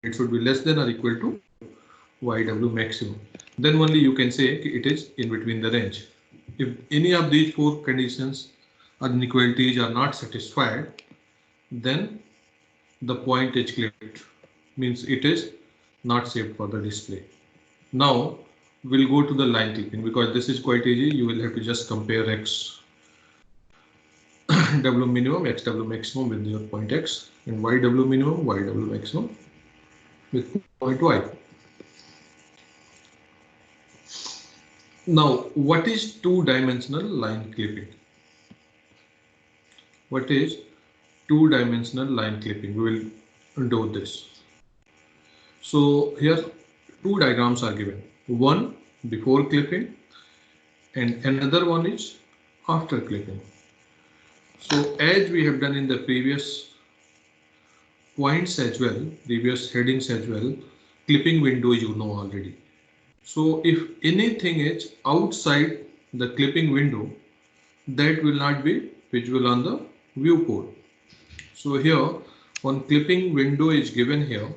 it should be less than or equal to YW maximum. Then only you can say it is in between the range. If any of these four conditions or inequalities are not satisfied, then the point is clipped, means it is not saved for the display. Now we'll go to the line clipping because this is quite easy. You will have to just compare X W minimum, X W maximum with your point X, and Y W minimum, Y W maximum with point Y. Now, what is two-dimensional line clipping? What is two-dimensional line clipping? We will do this. So here two diagrams are given. One before clipping and another one is after clipping. So as we have done in the previous points as well, previous headings as well, clipping window you know already. So if anything is outside the clipping window, that will not be visible on the viewport. So here one clipping window is given here,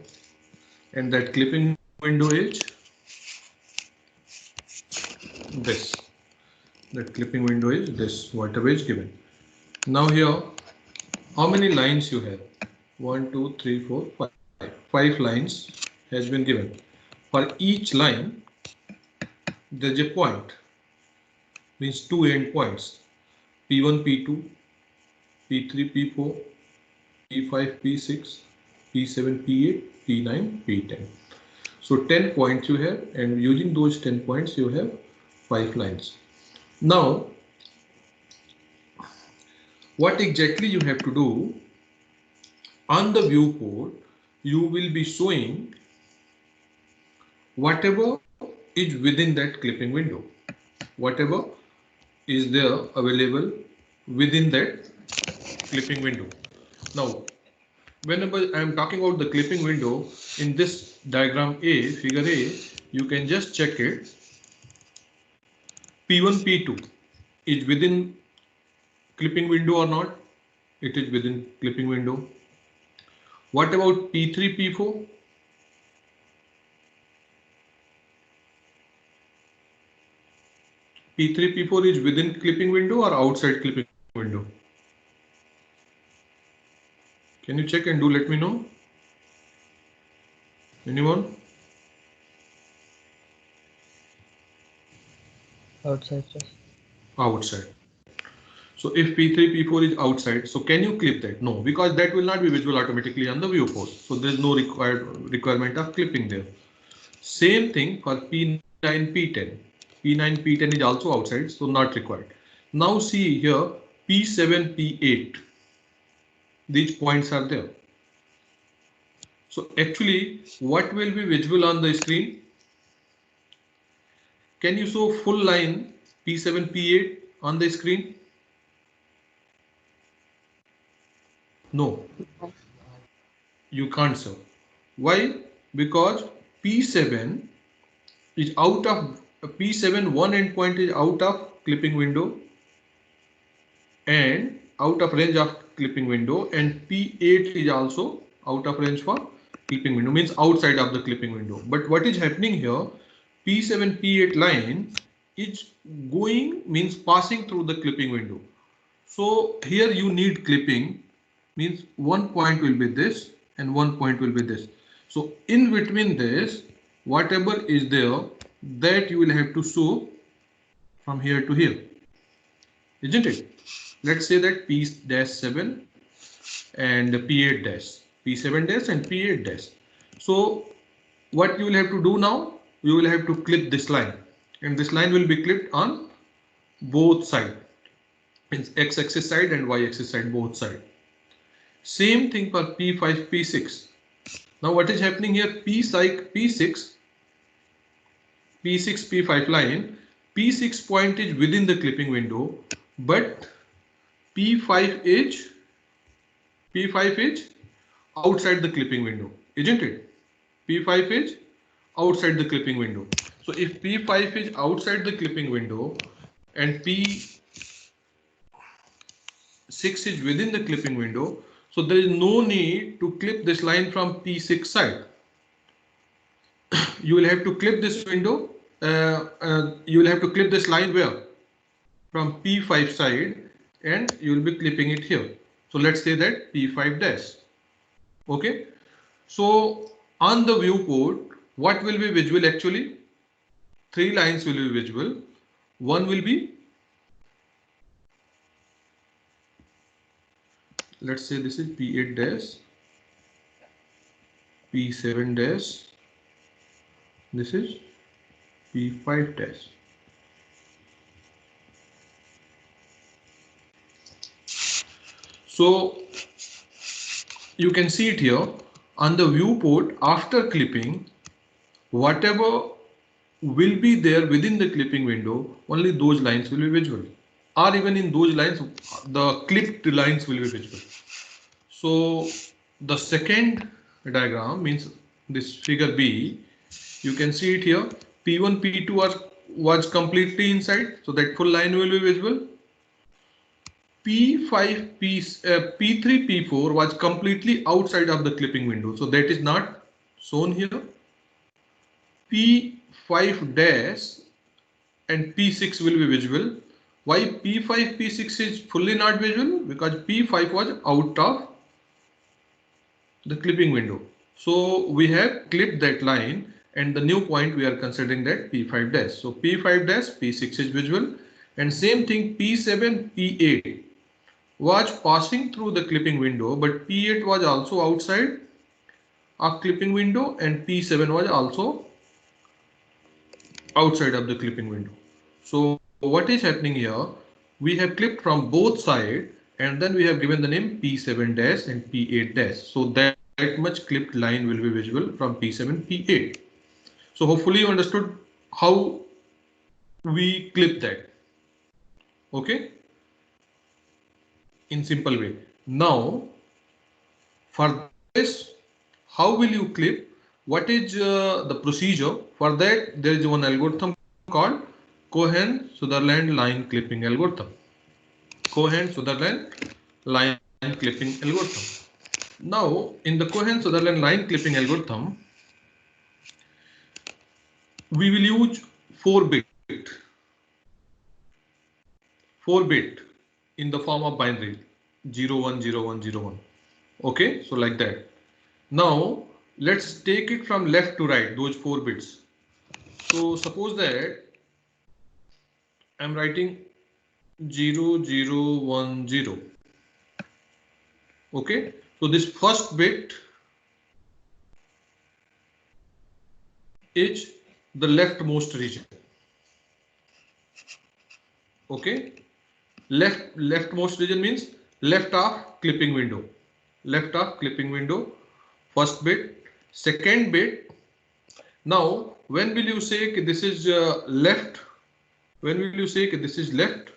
and that clipping window is this. That clipping window is this, whatever is given. Now here, how many lines you have? 1, 2, 3, 4, 5. 5 lines has been given. For each line, there is a point, means two end points, P1, P2, P3, P4, P5, P6, P7, P8, P9, P10. So 10 points you have, and using those 10 points you have 5 lines. Now, what exactly you have to do? On the viewport, you will be showing whatever is within that clipping window, whatever is there available within that clipping window. Now, whenever I am talking about the clipping window, in this diagram A, figure A, you can just check it. P1, P2 is within clipping window or not? It is within clipping window. What about P3, P4? P3, P4 is within clipping window or outside clipping window? Can you check and do let me know? Anyone? Outside, sir. Outside. So if P3, P4 is outside, so can you clip that? No, because that will not be visible automatically on the viewport. So there is no requirement of clipping there. Same thing for P9, P10. P9, P10 is also outside, so not required. Now see here, P7, P8. These points are there. So actually, what will be visible on the screen? Can you show full line P7, P8 on the screen? No, you can't show. Why? Because P7 is out of P7, one endpoint is out of clipping window and out of range of clipping window, and P8 is also out of range for clipping window, means outside of the clipping window. But what is happening here, P7, P8 line is going, means passing through the clipping window. So here you need clipping, means one point will be this and one point will be this. So in between this, whatever is there, that you will have to show from here to here, isn't it? Let's say that P-7 and P8 dash, P7 dash and P8 dash. So what you will have to do now, you will have to clip this line, and this line will be clipped on both sides, means x-axis side and y-axis side, both sides. Same thing for P5, P6. Now what is happening here? P6, P5 line, P6 point is within the clipping window, but P5 is outside the clipping window, isn't it? P5 is outside the clipping window. So if P5 is outside the clipping window and P6 is within the clipping window, so there is no need to clip this line from P6 side. you will have to clip this window. You will have to clip this line where? From P5 side, and you will be clipping it here. So let's say that P5 dash. Okay. So on the viewport, what will be visible actually? Three lines will be visible. One will be, let's say this is P8 dash, P7 dash, this is P5 dash. So you can see it here on the viewport. After clipping, whatever will be there within the clipping window, only those lines will be visible, or even in those lines the clipped lines will be visible. So the second diagram means this figure B, you can see it here. P1 P2 was completely inside, so that full line will be visible. P5 P3 P4 was completely outside of the clipping window, so that is not shown here. P5 dash and P6 will be visible. Why P5 P6 is fully not visible? Because P5 was out of the clipping window. So we have clipped that line, and the new point we are considering that P5 dash. So P5 dash, P6 is visible, and same thing P7 P8 was passing through the clipping window, but P8 was also outside of clipping window, and P7 was also outside of the clipping window. So what is happening here? We have clipped from both sides, and then we have given the name P7 dash and P8 dash. So that much clipped line will be visible from P7 P8. So hopefully you understood how we clip that. Okay, in simple way. Now for this, how will you clip? What is the procedure? For that, there is one algorithm called Cohen-Sutherland line clipping algorithm. Cohen-Sutherland line clipping algorithm. Now, in the Cohen-Sutherland line clipping algorithm, we will use 4-bit in the form of binary 0 1 0 1 0 1. Okay, so like that. Now let's take it from left to right, those 4 bits. So suppose that I'm writing 0 0 1 0. Okay, so this first bit is the leftmost region. Okay, leftmost region means left of clipping window. Left of clipping window, first bit. Second bit, now when will you say this is left? When will you say this is left?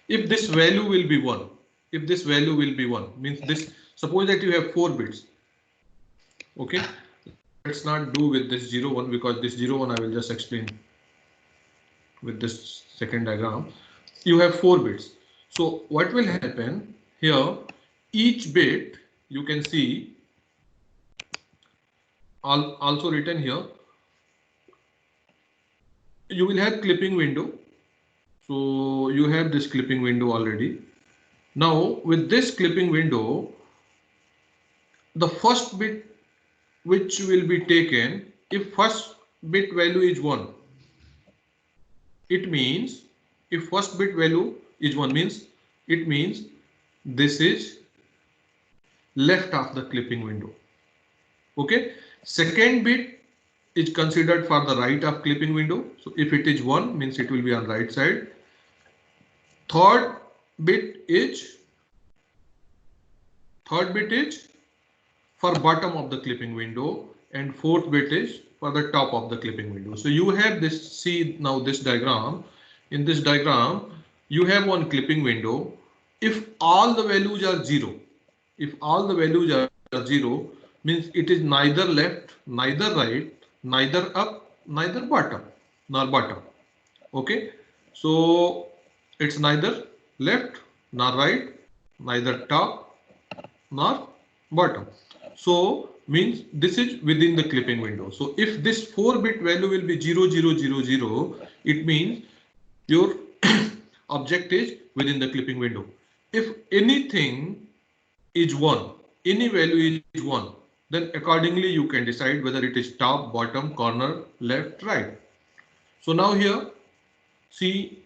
If this value will be 1. If this value will be 1, means this, suppose that you have 4 bits. Okay, let's not do with this 0 1, because this 0 1 I will just explain with this second diagram. You have 4 bits. So what will happen here? Each bit you can see also written here. You will have clipping window. So you have this clipping window already. Now with this clipping window, the first bit which will be taken, if first bit value is 1, it means, if first bit value is 1 means, it means this is left of the clipping window. Okay, second bit is considered for the right of clipping window. So if it is 1 means it will be on right side. Third bit is for bottom of the clipping window, and fourth bit is for the top of the clipping window. So you have this, see now this diagram. In this diagram, you have one clipping window. If all the values are 0, if all the values are 0, means it is neither left, neither right, neither up, neither bottom, nor bottom. Okay, so it's neither left nor right, neither top nor bottom. So means this is within the clipping window. So if this 4-bit value will be 0000, it means your object is within the clipping window. If anything is 1, any value is 1, then accordingly you can decide whether it is top, bottom, corner, left, right. So now here, see,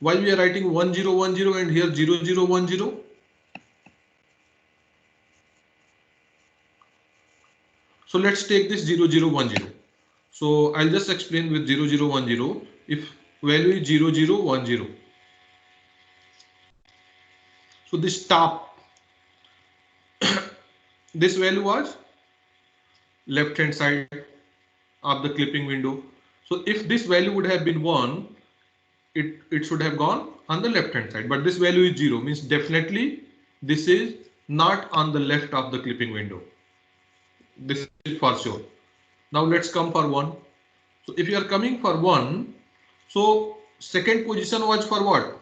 why we are writing 1010 and here 0010? So let's take this 0010. So I'll just explain with 0010. If value is 0010, so this top, this value was left hand side of the clipping window. So if this value would have been 1, it should have gone on the left hand side, but this value is 0, means definitely this is not on the left of the clipping window. This is for sure. Now let's come for 1. So if you are coming for 1, so second position was for what?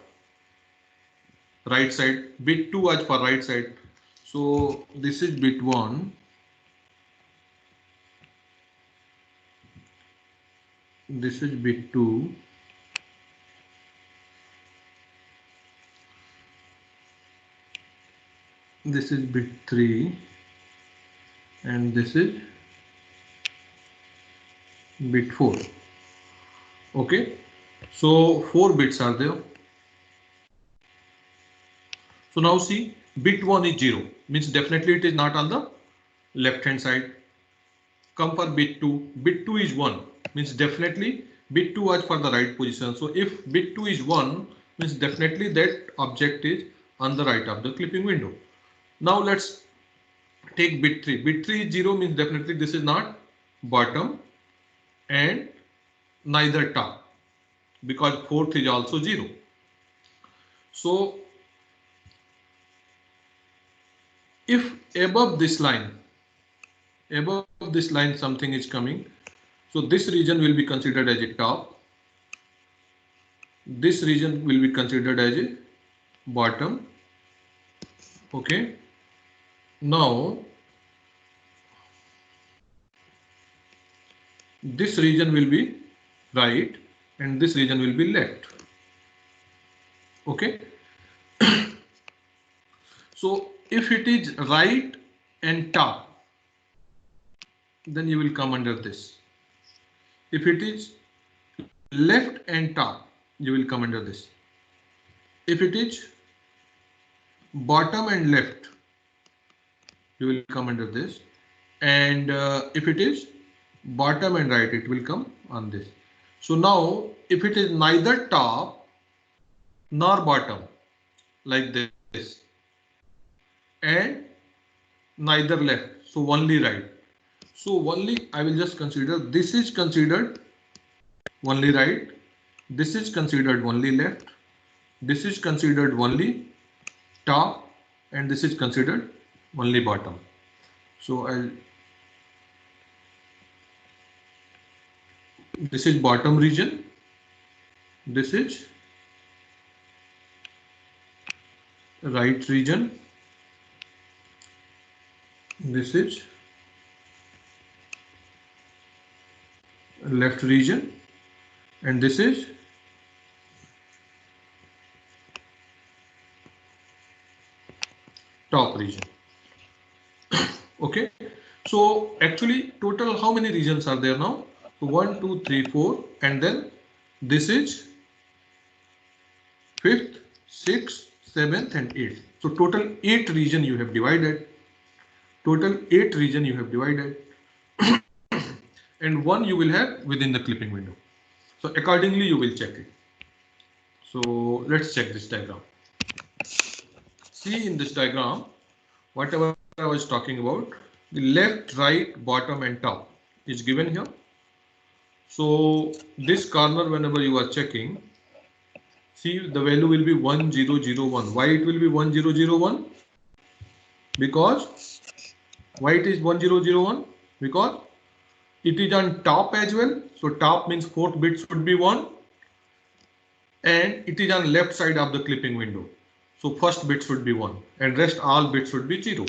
Right side. Bit 2 was for right side. So this is bit 1. This is bit 2. This is bit 3. And this is bit 4. Okay. So 4 bits are there. So now see, bit 1 is 0, means definitely it is not on the left hand side. Come for bit 2. Bit 2 is 1, means definitely bit 2 was for the right position. So if bit 2 is 1, means definitely that object is on the right of the clipping window. Now let's take bit 3. Bit 3 is 0, means definitely this is not bottom and neither top, because 4th is also 0. So if above this line something is coming, so this region will be considered as a top, this region will be considered as a bottom. Okay, now this region will be right and this region will be left. Okay. So if it is right and top, then you will come under this. If it is left and top, you will come under this. If it is bottom and left, you will come under this. And if it is bottom and right, it will come on this. So now if it is neither top nor bottom, like this, and neither left, so only right. So only I will just consider this is considered only right, this is considered only left, this is considered only top, and this is considered only bottom. So this is bottom region, this is right region, this is left region, and this is top region. Okay, so actually total how many regions are there now? So 1, 2, 3, 4, and then this is 5th, 6th, 7th, and 8th. So total 8 region you have divided. Total 8 region you have divided. And 1 you will have within the clipping window. So accordingly you will check it. So let's check this diagram. See in this diagram, whatever I was talking about, the left, right, bottom, and top is given here. So this corner, whenever you are checking, see the value will be 1001. Why it will be 1001? Because why it is 1001? Because it is on top as well. So top means 4th bit should be 1, and it is on left side of the clipping window. So first bit should be 1 and rest all bits should be 0.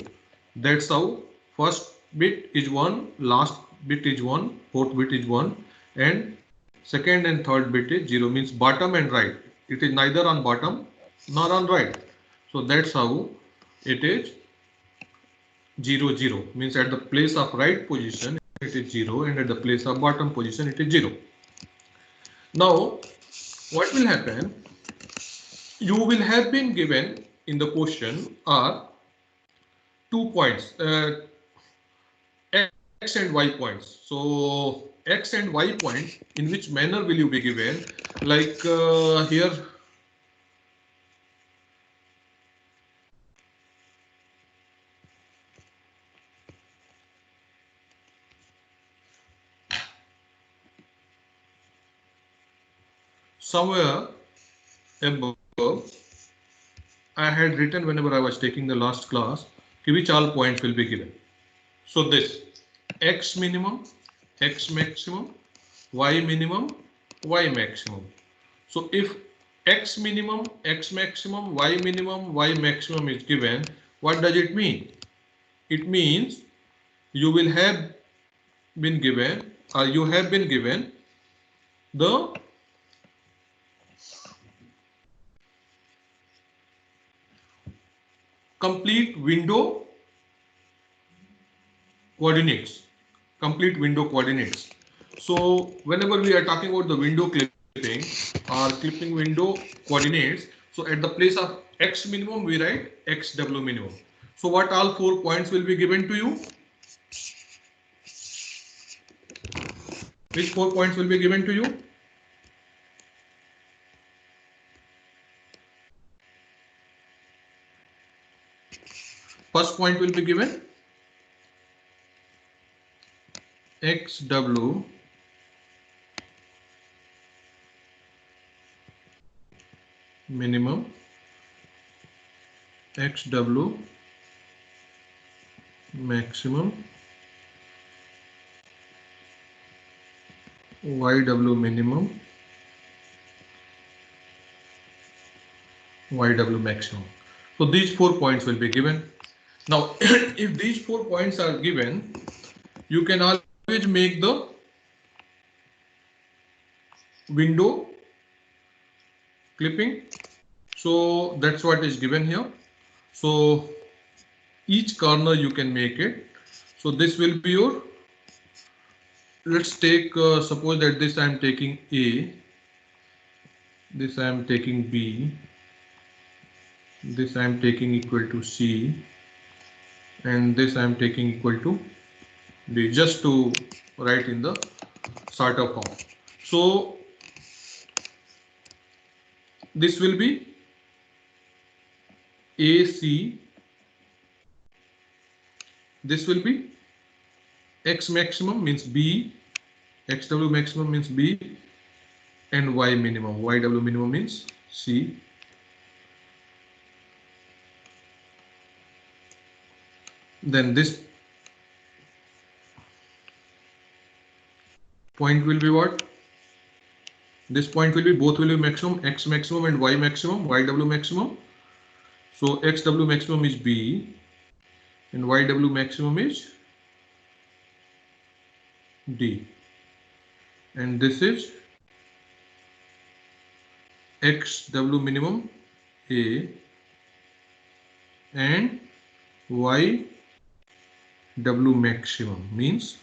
That's how first bit is 1, last bit is 1, fourth bit is 1, and second and third bit is 0, means bottom and right. It is neither on bottom nor on right. So that's how it is 0 0, means at the place of right position it is 0 and at the place of bottom position it is 0. Now what will happen, you will have been given in the question are 2 points, x and y points. So x and y points, in which manner will you be given? Like here somewhere above I had written whenever I was taking the last class which all points will be given. So this x minimum, x maximum, y minimum, y maximum. So if x minimum, x maximum, y minimum, y maximum is given, what does it mean? It means you will have been given, or you have been given the complete window coordinates. Complete window coordinates. So whenever we are talking about the window clipping or clipping window coordinates, so at the place of x minimum we write xw minimum. So what all 4 points will be given to you? Which 4 points will be given to you? First point will be given xw minimum, xw maximum, YW minimum, YW maximum. So these 4 points will be given. Now, if these 4 points are given, you can always make the window clipping. So that's what is given here. So each corner you can make it. So this will be your, let's take suppose that this I am taking A, this I am taking B, this I am taking equal to C, and this I am taking equal to D, just to write in the starter form. So this will be AC, this will be X maximum means B, XW maximum means B, and Y minimum, YW minimum means C. Then this point will be what? This point will be, both will be maximum, X maximum and Y maximum, YW maximum. So XW maximum is B and YW maximum is D. And this is XW minimum A and YW maximum means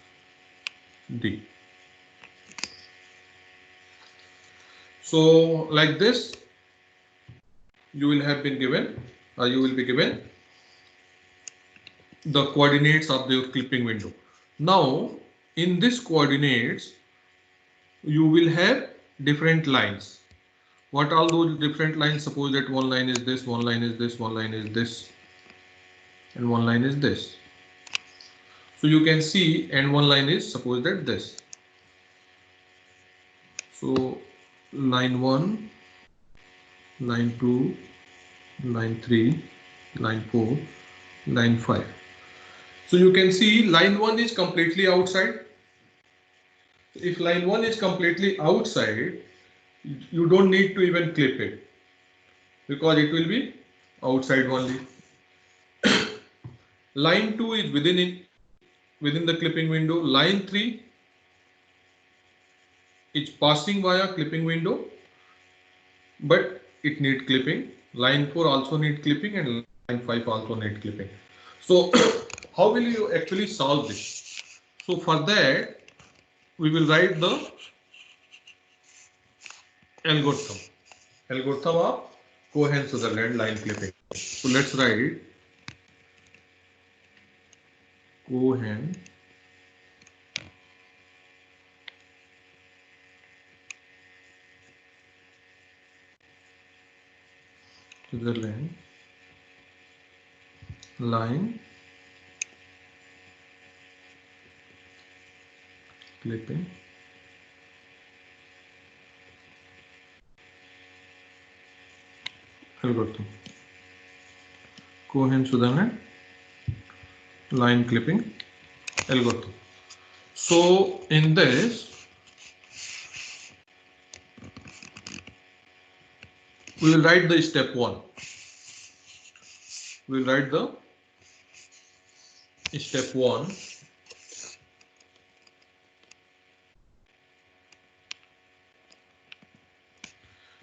D. So like this, you will have been given, you will be given the coordinates of the clipping window. Now in this coordinates, you will have different lines. What are those different lines? Suppose that one line is this, one line is this, one line is this, and one line is this. So you can see, and one line is, suppose that this. So line 1, line 2, line 3, line 4, line 5. So you can see line 1 is completely outside. If line 1 is completely outside, you don't need to even clip it, because it will be outside only. Line 2 is within the clipping window. Line 3 is passing via clipping window, but it need clipping. Line 4 also need clipping, and line 5 also need clipping. So how will you actually solve this? So for that, we will write the algorithm. Algorithm of Cohen-Sutherland line clipping. So let's write Cohen Sutherland line clipping algorithm. Cohen-Sutherland line clipping algorithm. So in this, we will write the step 1. We will write the step 1.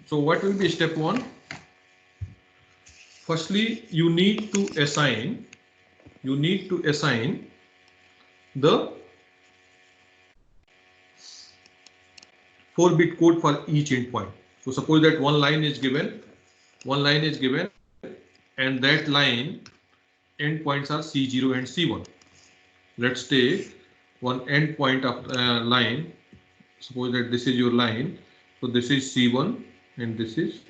So what will be step 1? Firstly, you need to assign the 4-bit code for each endpoint. So suppose that one line is given, and that line endpoints are C0 and C1. Let's take one endpoint of line. Suppose that this is your line. So this is C1 and this is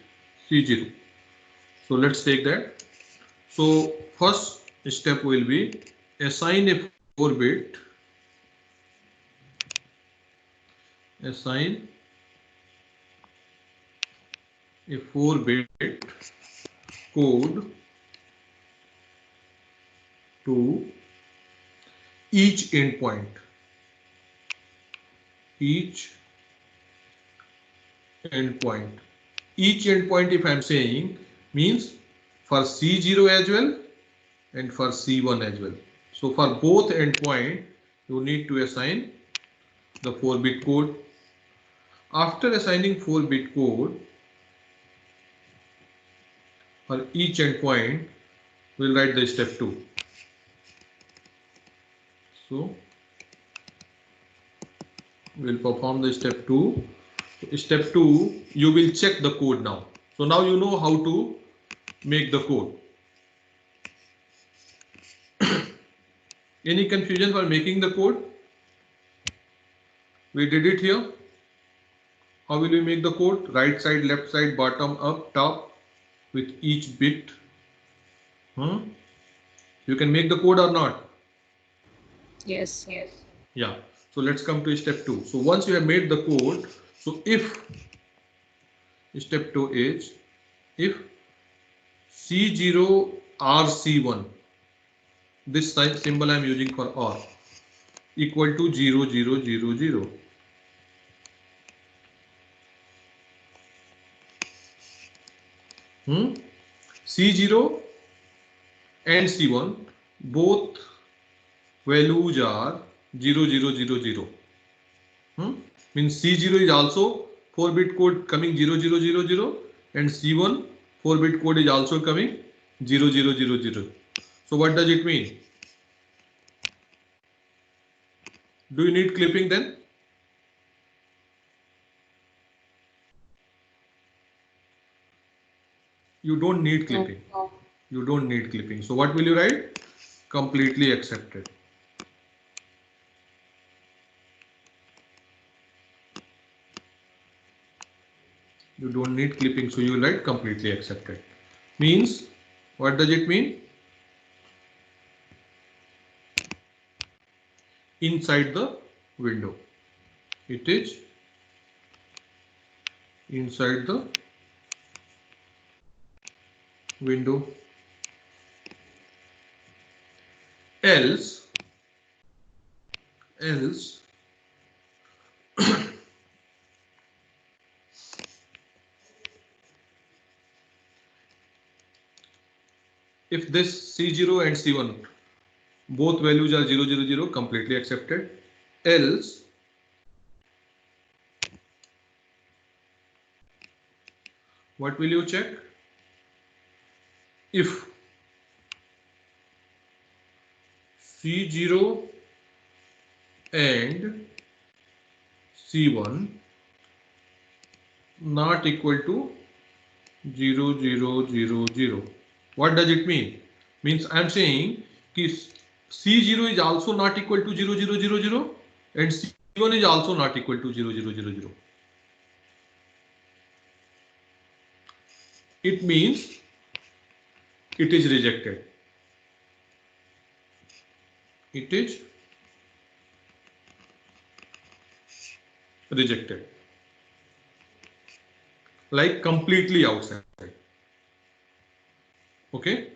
C0. So let's take that. So first step will be assign a 4-bit code to each endpoint. Each endpoint, if I'm saying, means for C0 as well and for C1 as well. So for both endpoint, you need to assign the 4-bit code. After assigning 4-bit code for each endpoint, we'll write the step 2. So we'll perform the step 2. Step 2, you will check the code now. So now you know how to make the code. Any confusion while making the code? We did it here. How will we make the code? Right side, left side, bottom, up, top with each bit. You can make the code or not? Yes. Yeah. So let's come to step 2. So once you have made the code, so if step 2 is if C0 or C1, this symbol I am using for OR, equal to 0, 0, 0, 0. C0 and C1, both values are 0, 0, 0, 0. Means C0 is also 4-bit code coming 0, 0, 0, 0, and C1 4-bit code is also coming 0, 0, 0, 0. So what does it mean? Do you need clipping then? You don't need clipping. You don't need clipping. So what will you write? Completely accepted. You don't need clipping, so you will write completely accepted. Means, what does it mean? Inside the window. It is inside the window. Else if this C0 and C1 both values are 0 0 0, completely accepted. Else what will you check? If C0 and C1 not equal to 0 0 0 0. What does it mean? Means I am saying कि C0 is also not equal to 0 0 0 0 and C1 is also not equal to 0 0 0 0. It means it is rejected. It is rejected. Like completely outside. Okay.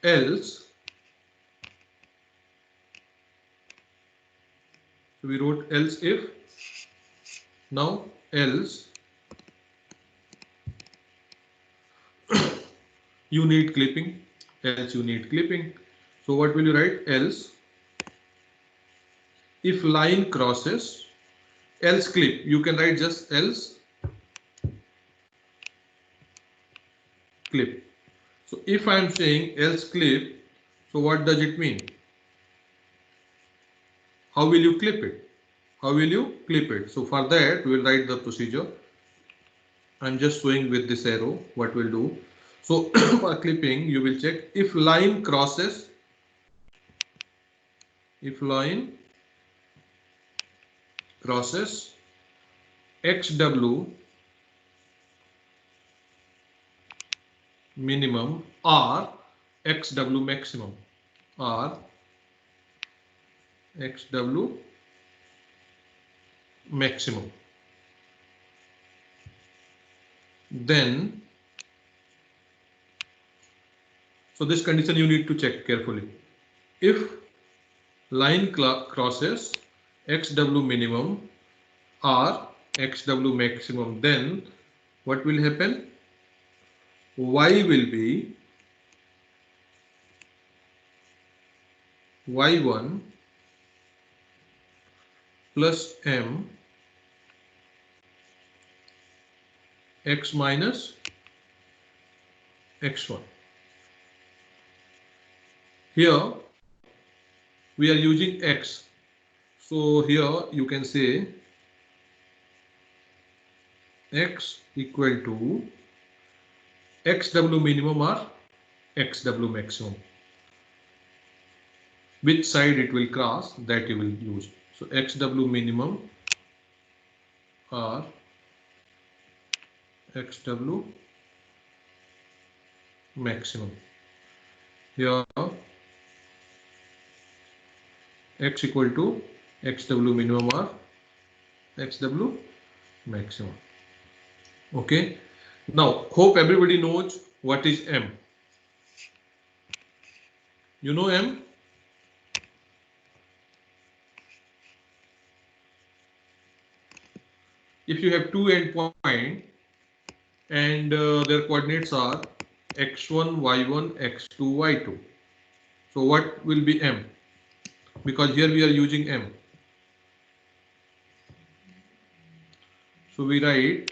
Else, so we wrote else if. Now else you need clipping. Else you need clipping. So what will you write? Else if line crosses, else clip. You can write just else clip. So if I am saying else clip, so what does it mean? How will you clip it? How will you clip it? So for that we will write the procedure. I'm just showing with this arrow what we'll do. So for clipping you will check if line crosses, if line crosses XW minimum or XW maximum or XW maximum, then so this condition you need to check carefully. If line crosses XW minimum or XW maximum, then what will happen? Y will be Y1 plus M X minus X1. Here we are using X. So here you can say X equal to XW minimum or XW maximum. Which side it will cross, that you will use. So XW minimum or XW maximum. Here X equal to XW minimum or XW maximum. Okay. Now hope everybody knows what is M. You know M? If you have two endpoints and their coordinates are x1, y1, x2, y2. So what will be M? Because here we are using M. So we write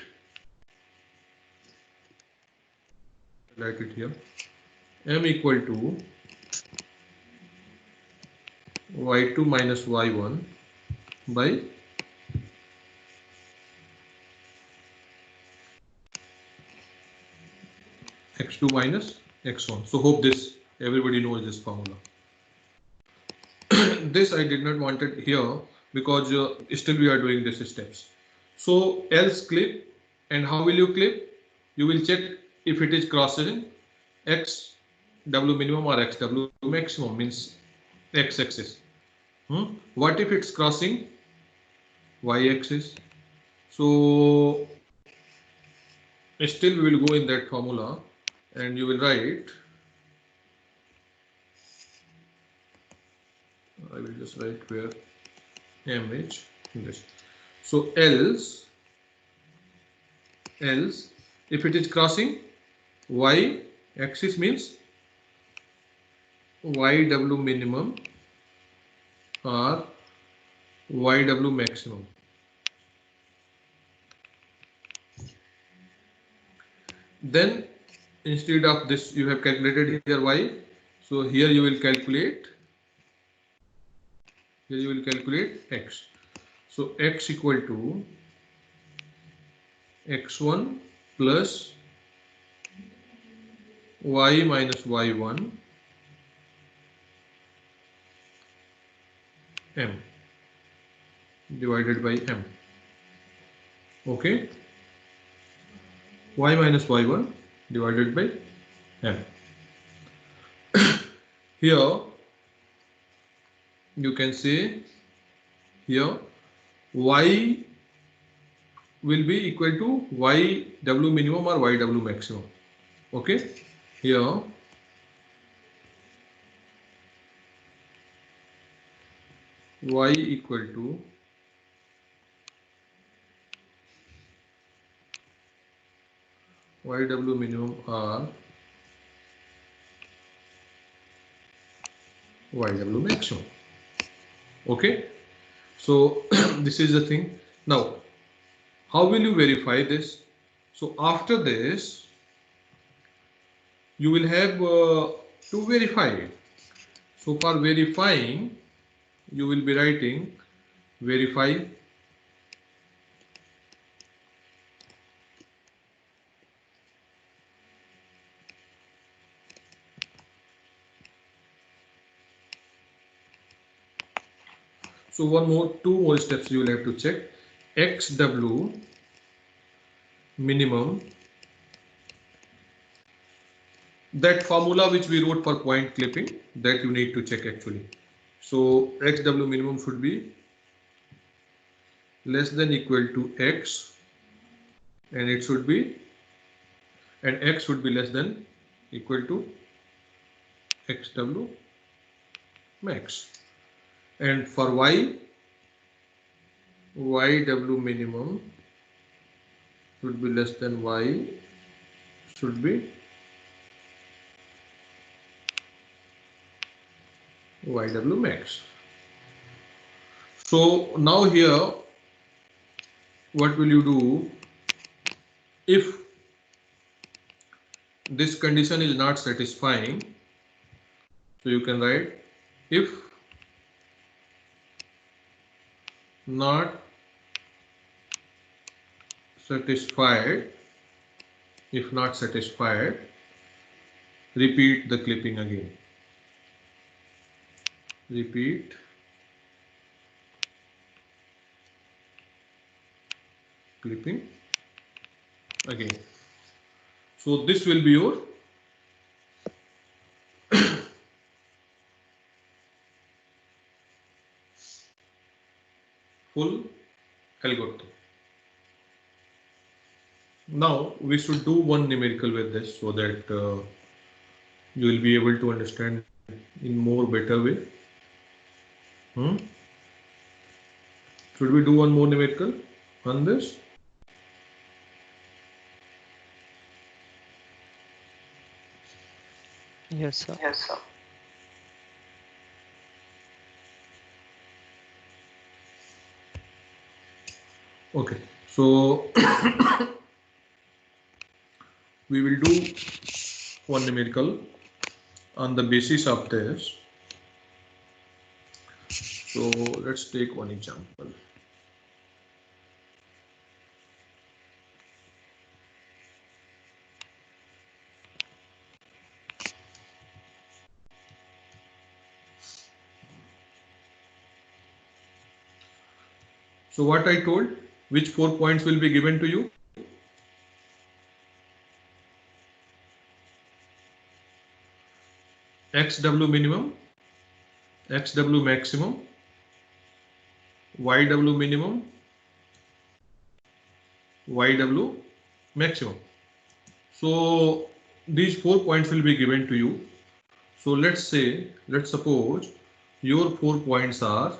it here. M equal to y2 minus y1 by x2 minus x1. So hope this everybody knows this formula. This I did not want it here because still we are doing these steps. So else clip, and how will you clip? You will check if it is crossing XW minimum or XW maximum, means X axis. What if it's crossing Y axis? So still we will go in that formula and you will write, I will just write where M is this. So else if it is crossing Y axis means YW minimum or YW maximum. Then instead of this you have calculated here Y, so here you will calculate X. So X equal to X1 plus Y minus Y1 M divided by M. Okay, Y minus Y1 divided by M. Here you can say here Y will be equal to YW minimum or YW maximum. Okay, here Y equal to YW minimum or YW maximum. Okay, so this is the thing. Now how will you verify this? So after this you will have to verify it. So for verifying you will be writing verify so two more steps you will have to check. XW minimum, that formula which we wrote for point clipping, that you need to check actually. So XW minimum should be less than equal to X, and it should be, and X should be less than equal to XW max. And for Y, YW minimum should be less than Y should be YW max. So now here what will you do if this condition is not satisfying? So you can write if not satisfied, repeat the clipping again. Repeat clipping again. So this will be your full algorithm. Now we should do one numerical with this so that you will be able to understand in more better way. Should we do one more numerical on this? Yes, sir. Yes, sir. Okay, so we will do one numerical on the basis of this. So let's take one example. So what I told, which 4 points will be given to you? XW minimum, XW maximum, YW minimum, YW maximum. So these 4 points will be given to you. So let's suppose your 4 points are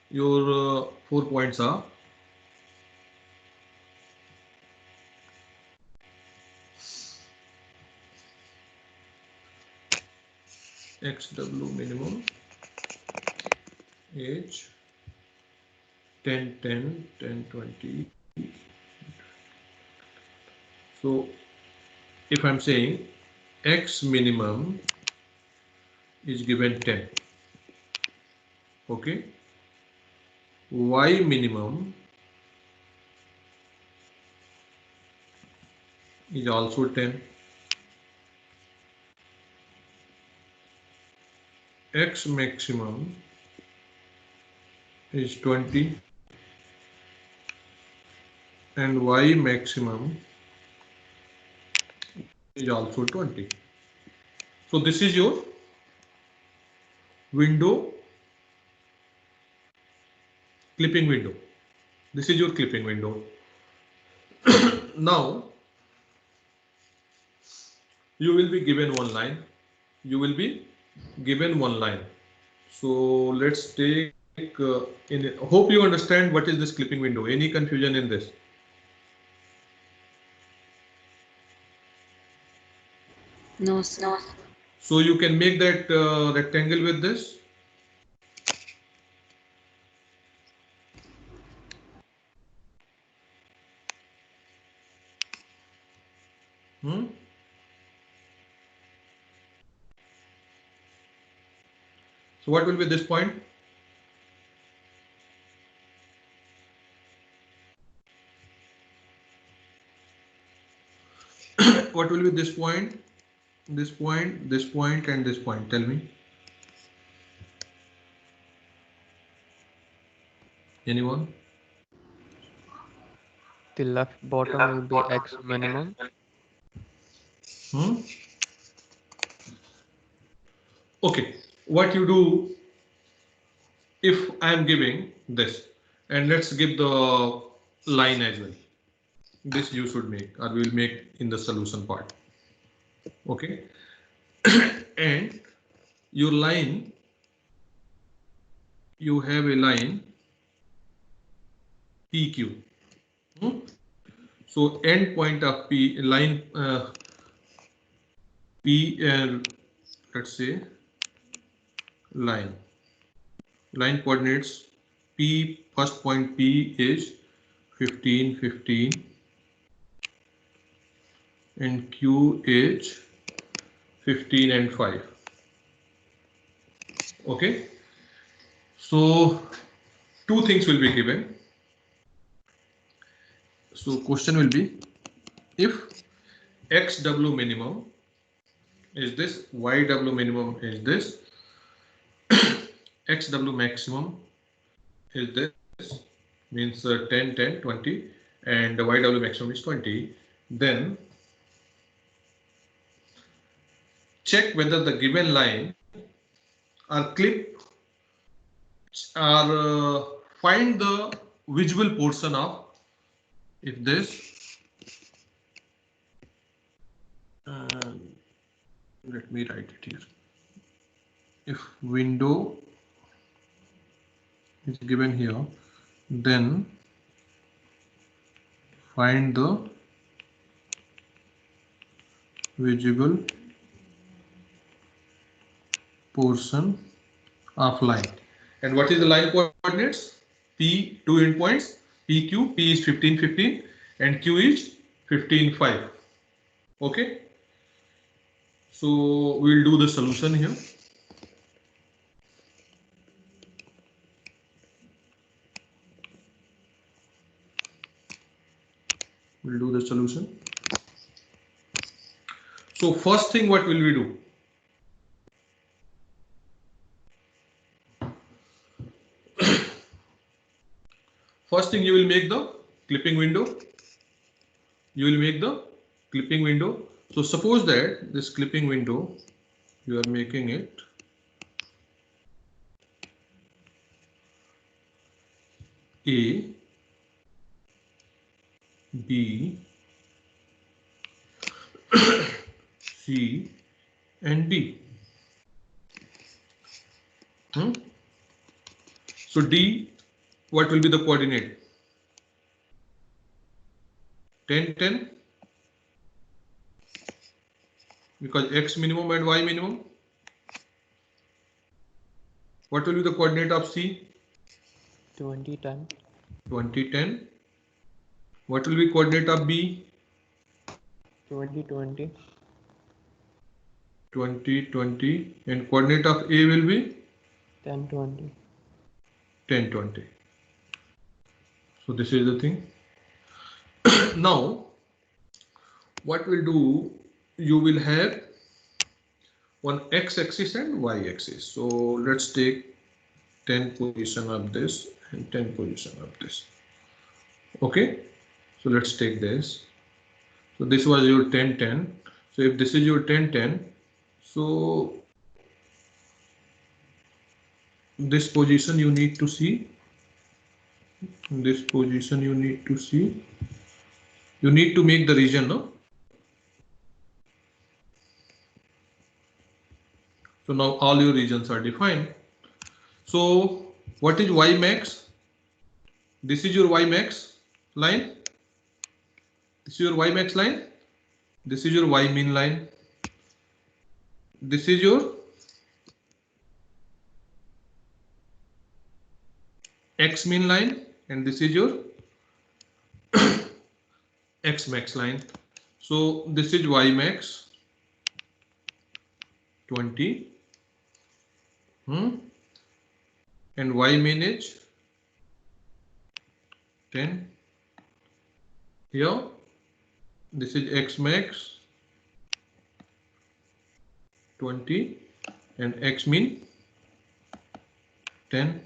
your 4 points are XW minimum is 10, 10, 10, 20. So if I'm saying X minimum is given 10, okay, Y minimum is also 10, X maximum is 20, and Y maximum is also 20. So this is your window, clipping window. This is your clipping window. Now you will be given one line. You will be given one line. So let's take hope you understand what is this clipping window. Any confusion in this? No, sir. So you can make that rectangle with this. Hmm? So what will be this point? What will be this point? This point, this point, and this point. Tell me. Anyone? The left bottom will be X minimum. Hmm? Okay. What you do if I am giving this, and let's give the line as well. This you should make, or we will make in the solution part. Okay. And your line, you have a line PQ. Hmm? So end point of P line P, let's say line coordinates P, first point P is 15, 15, and Q is 15 and 5. Okay. So two things will be given. So question will be, if XW minimum is this, YW minimum is this, XW maximum is this, means 10, 10, 20, and the YW maximum is 20, then check whether the given line or clip or find the visible portion of, if this, let me write it here, if window is given here, then find the visible portion of line. And what is the line coordinates? P, two endpoints, PQ, P is 15, 15, and Q is 15, 5. Okay. So we'll do the solution here. We'll do the solution. So first thing, what will we do? First thing, you will make the clipping window. You will make the clipping window. So suppose that this clipping window, you are making it A, B, C, and D. So D, what will be the coordinate? 10, 10, because X minimum and Y minimum. What will be the coordinate of C? 20, 10. 20, 10. What will be coordinate of B? 20, 20. 20, 20. And coordinate of A will be 10, 20. 10, 20. So this is the thing. Now, what we'll do, you will have one x-axis and y-axis. So let's take 10 position of this and 10 position of this. Okay, so let's take this. So this was your 10, 10. So if this is your 10, 10, so this position you need to see. This position you need to see. You need to make the region, no? So now all your regions are defined. So what is y max? This is your y max line. This is your y max line. This is your y min line. This is your x min line, and this is your x max line. So this is y max 20. And y min is 10. Here this is x max 20 and x min 10.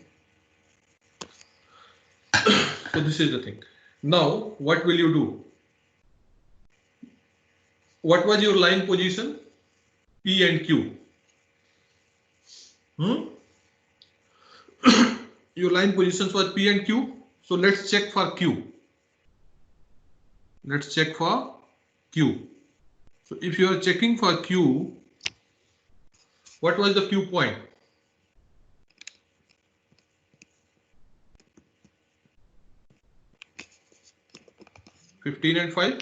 So this is the thing. Now what will you do? What was your line position? P and Q. Your line positions was P and Q. So let's check for Q. Let's check for Q. So if you are checking for Q, what was the Q point? (15 and 5).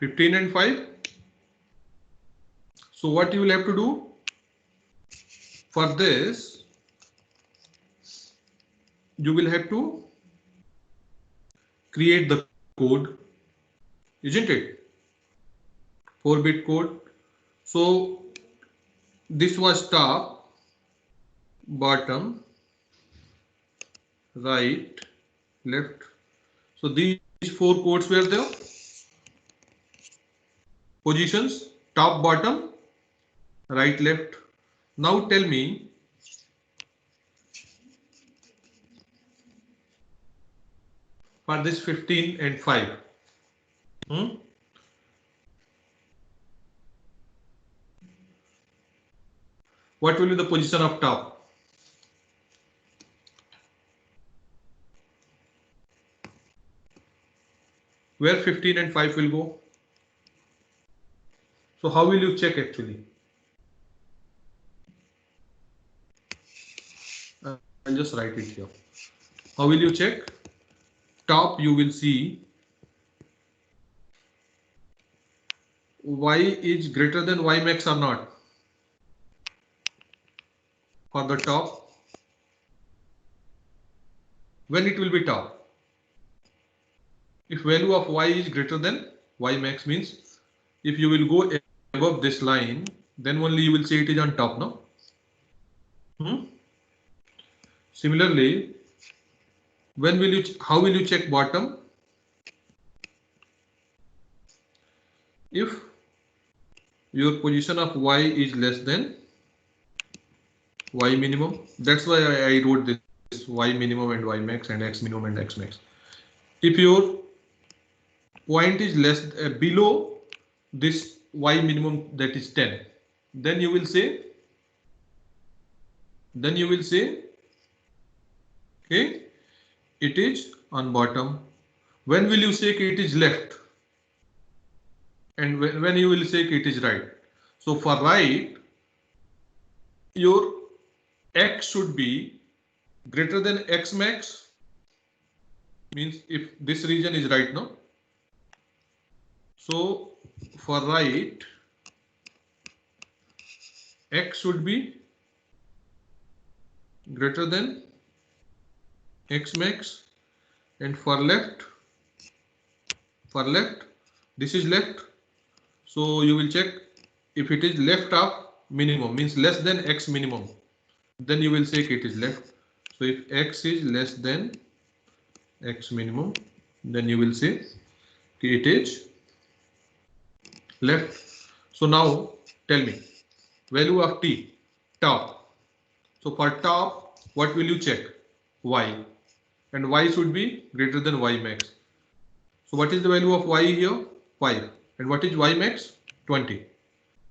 15 and 5. So what you will have to do for this, you will have to create the code, isn't it? 4-bit code. So this was top, bottom, right, left. So these 4 codes were there. Positions, top, bottom, right, left. Now tell me, for this 15 and 5, what will be the position of top? Where 15 and 5 will go? So how will you check actually? I'll just write it here. How will you check? Top, you will see y is greater than y max or not. For the top, when it will be top? If value of y is greater than y max, means if you will go above this line, then only you will say it is on top, no? Similarly, when will you? How will you check bottom? If your position of y is less than y minimum, that's why I wrote this y minimum and y max and x minimum and x max. If your point is less below this y minimum, that is 10, then you will say, okay, it is on bottom. When will you say it is left? And when you will say it is right? So for right, your x should be greater than x max, means if this region is right, no? So for right, x should be greater than x max, and for left this is left, so you will check if it is left of minimum means less than x minimum, then you will say it is left. So if x is less than x minimum, then you will say it is left. So now tell me value of t, top. So for top, what will you check? Y, and y should be greater than y max. So what is the value of y here? 5. And what is y max? 20.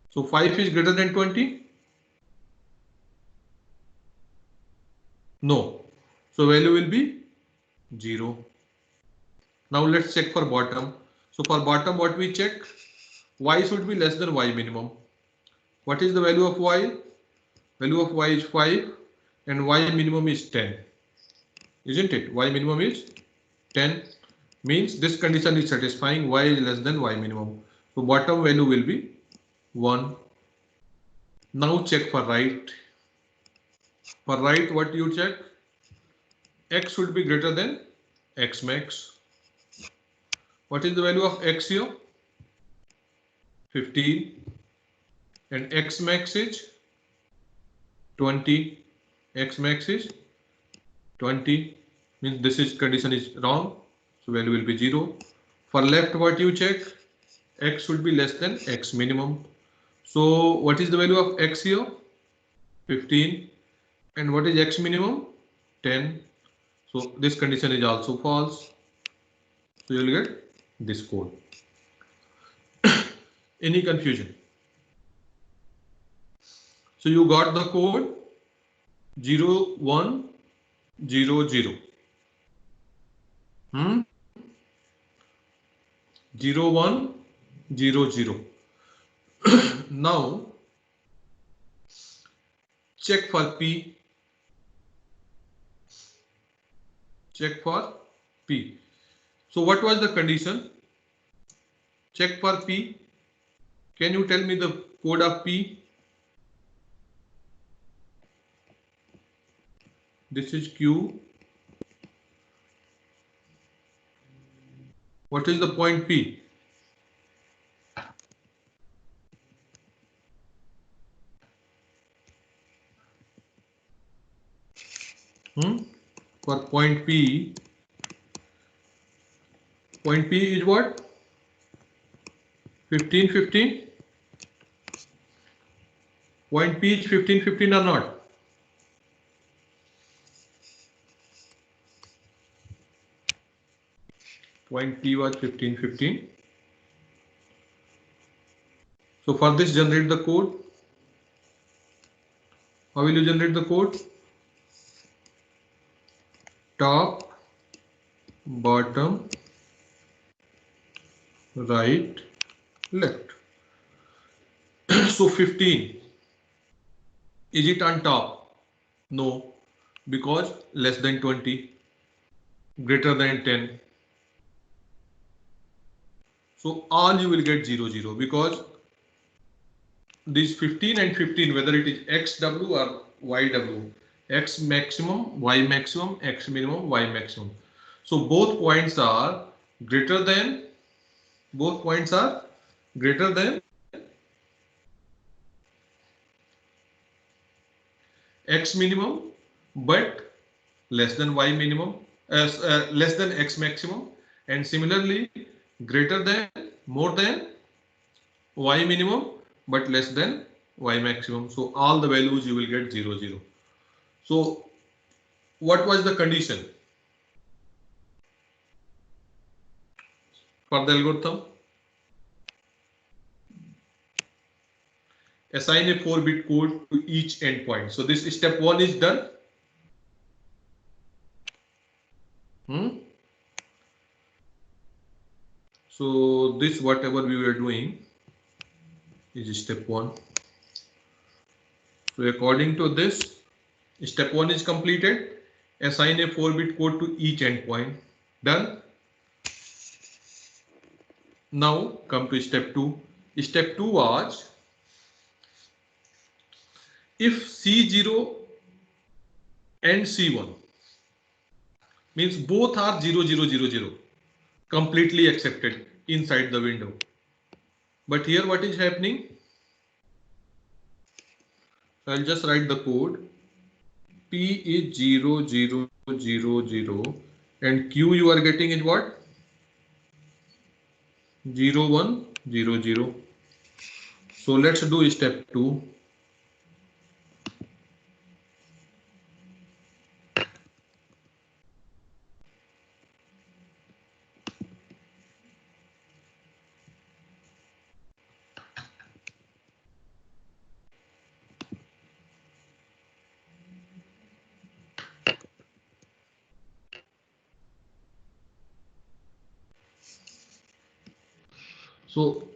So 5 is greater than 20? No. So value will be 0. Now let's check for bottom. So for bottom, what we check? Y should be less than y minimum. What is the value of y? Value of y is 5 and y minimum is 10. Isn't it? Y minimum is 10. Means this condition is satisfying, y is less than y minimum. So bottom value will be 1. Now check for right. For right, what you check? X should be greater than x max. What is the value of x here? 15. And x max is 20. X max is 20. Means this is condition is wrong. So value will be 0. For left, what you check? X should be less than x minimum. So what is the value of x here? 15. And what is x minimum? 10. So this condition is also false. So you will get this code. Any confusion? So you got the code 0100. 0100. Now check for P. Check for P. So what was the condition? Check for P. Can you tell me the code of P? This is Q. What is the point P? For point P is what? 15, 15. Point P is 15, 15 or not? Point P was 15, 15. So for this, generate the code. How will you generate the code? Top, bottom, right, left. So 15. Is it on top? No, because less than 20, greater than 10. So all you will get 0, 0 because these 15 and 15, whether it is XW or YW, X maximum, Y maximum, X minimum, Y maximum. So both points are greater than X minimum, but less than Y minimum, less than X maximum, and similarly greater than, more than Y minimum, but less than Y maximum. So all the values you will get 0, 0. So what was the condition for the algorithm? Assign a 4-bit code to each endpoint. So this step 1 is done. So this whatever we were doing is step 1. So according to this, step 1 is completed. Assign a 4-bit code to each endpoint. Done. Now come to step 2. Step 2 was if C0 and C1 means both are 0, 0, 0, 0, completely accepted inside the window. But here what is happening? I'll just write the code. P is 0, 0, 0, 0 and Q you are getting is what? 0, 1, 0, 0. So let's do step 2. So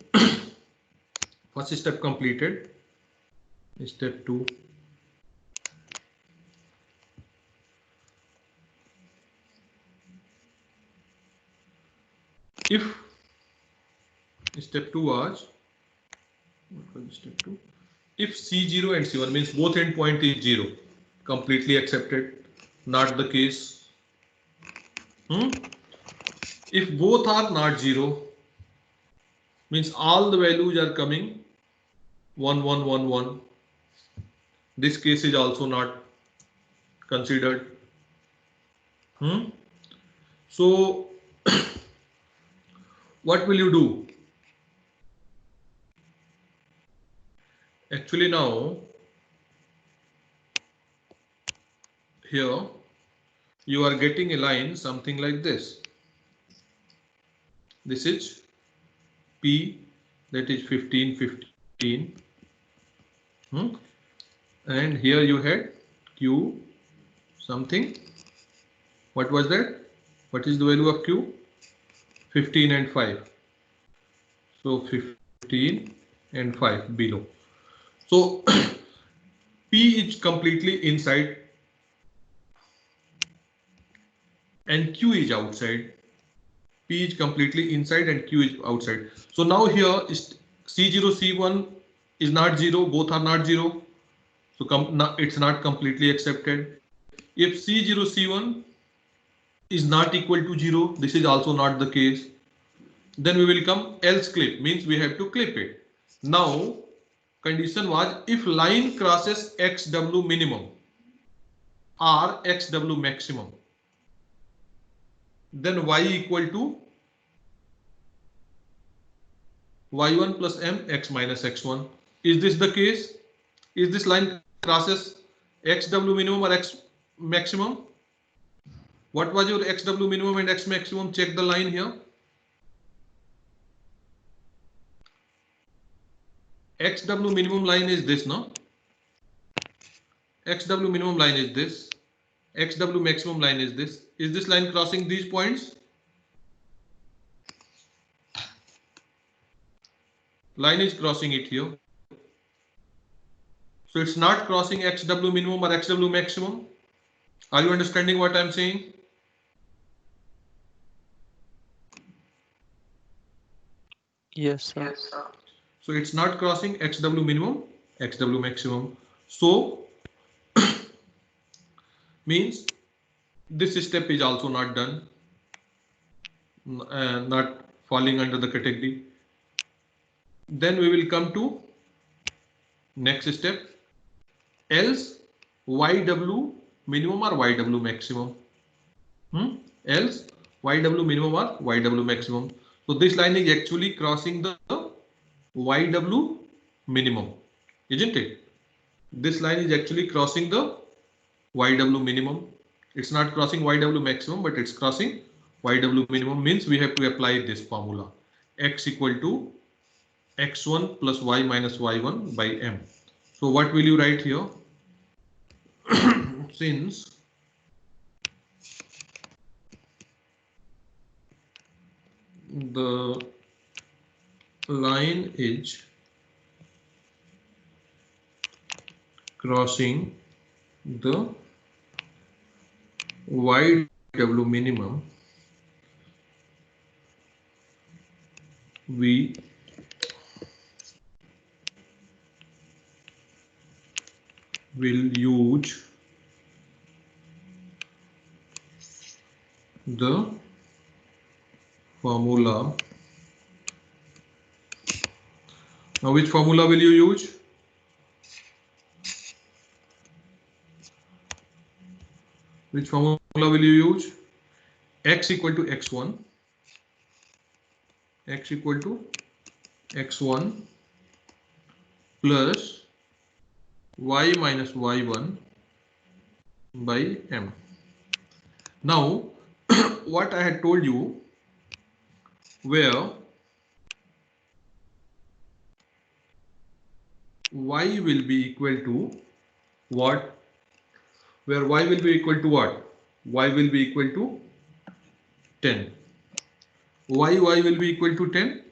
first step completed. Step 2. If step 2 was, what was step 2? If C0 and C1 means both endpoint is 0, completely accepted, not the case. If both are not 0, means all the values are coming 1, 1, 1, 1. This case is also not considered. So what will you do? Actually now here you are getting a line something like this. This is P, that is 15, 15. And here you had Q something. What was that? What is the value of Q? 15 and 5. So 15 and 5 below. So P is completely inside and Q is outside. P is completely inside and Q is outside. So now here is C0, C1 is not 0, both are not 0. So it's not completely accepted. If C0, C1 is not equal to 0, this is also not the case. Then we will come else clip, means we have to clip it. Now condition was if line crosses XW minimum or XW maximum, then Y equal to Y1 plus M X minus X1. Is this the case? Is this line crosses XW minimum or X maximum? What was your XW minimum and X maximum? Check the line here. XW minimum line is this, no? XW minimum line is this. XW maximum line is this. Is this line crossing these points? Line is crossing it here. So it's not crossing XW minimum or XW maximum. Are you understanding what I'm saying? Yes, sir. So it's not crossing XW minimum, XW maximum. So means this step is also not done, not falling under the category. Then we will come to next step, else YW minimum or YW maximum. Else YW minimum or YW maximum. So this line is actually crossing the YW minimum, isn't it? This line is actually crossing the YW minimum. It's not crossing YW maximum, but it's crossing YW minimum, means we have to apply this formula. X equal to X1 plus Y minus Y1 by M. So what will you write here? Since the line is crossing the YW minimum, we will use the formula. Now, which formula will you use? Which formula will you use? X equal to x1, x equal to x1 plus y minus y1 by m. Now, what I had told you, where y will be equal to what? Where y will be equal to what? Y will be equal to 10. Why y will be equal to 10?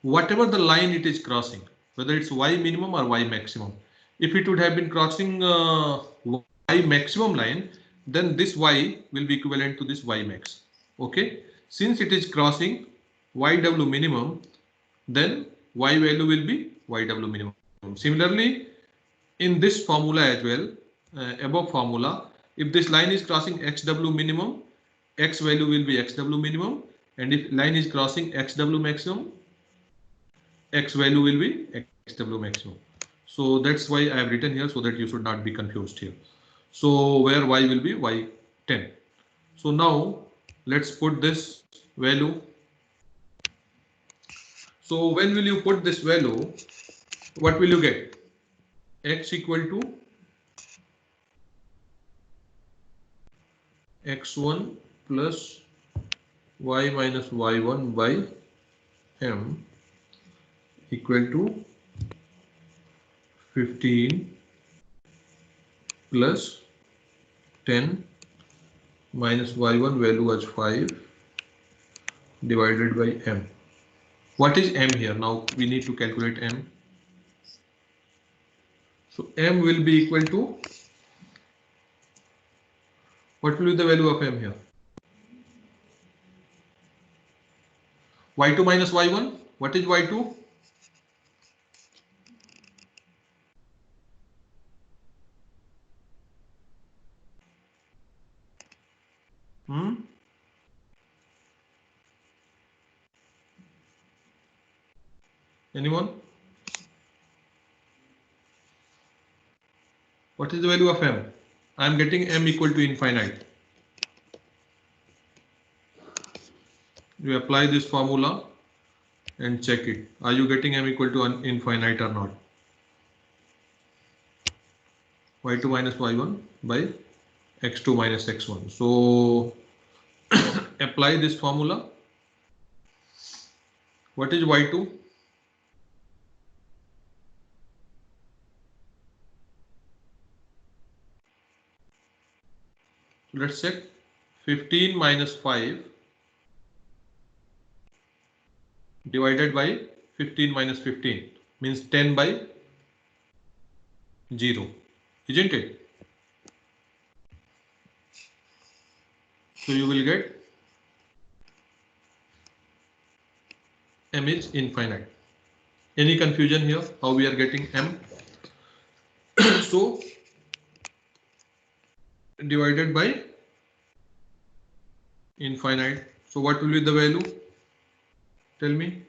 Whatever the line it is crossing, whether it's y minimum or y maximum. If it would have been crossing y maximum line, then this y will be equivalent to this y max. Okay, since it is crossing yw minimum, then y value will be yw minimum. Similarly, in this formula as well, above formula, if this line is crossing xw minimum, x value will be xw minimum, and if line is crossing xw maximum, x value will be xw maximum. So that's why I have written here, so that you should not be confused here. So where y will be y10. So now let's put this value. So when will you put this value? What will you get? X equal to x1 plus y minus y1 by m equal to 15 plus 10 minus y1 value was 5 divided by m. What is m here? Now we need to calculate m. So m will be equal to, what will be the value of m here? y2 minus y1. What is y2? Anyone? What is the value of m? I am getting m equal to infinite. You apply this formula and check it. Are you getting m equal to infinite or not? y2 minus y1 by x2 minus x1. So apply this formula. What is y2? Let's check. 15 minus 5 divided by 15 minus 15 means 10 by 0, isn't it? So you will get m is infinite. Any confusion here how we are getting m? So divided by infinite. So what will be the value? Tell me.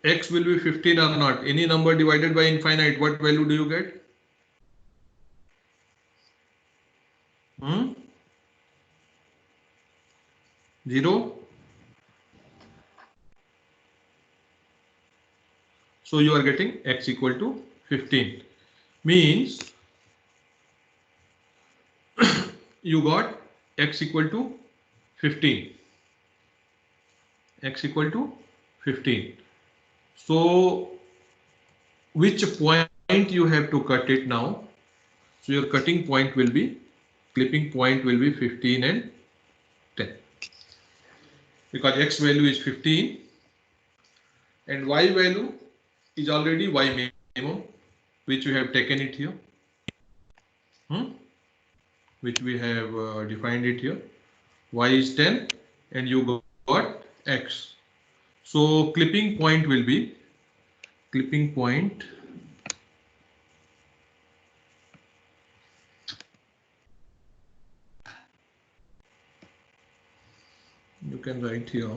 X will be 15 or not? Any number divided by infinite, what value do you get? Zero. So you are getting x equal to 15. Means you got x equal to 15. X equal to 15. So which point you have to cut it now? So your cutting point will be, clipping point will be 15 and 10. Because x value is 15 and y value is already y which we have taken it here, which we have defined it here. Y is 10 and you got X. So clipping point will be clipping point you can write here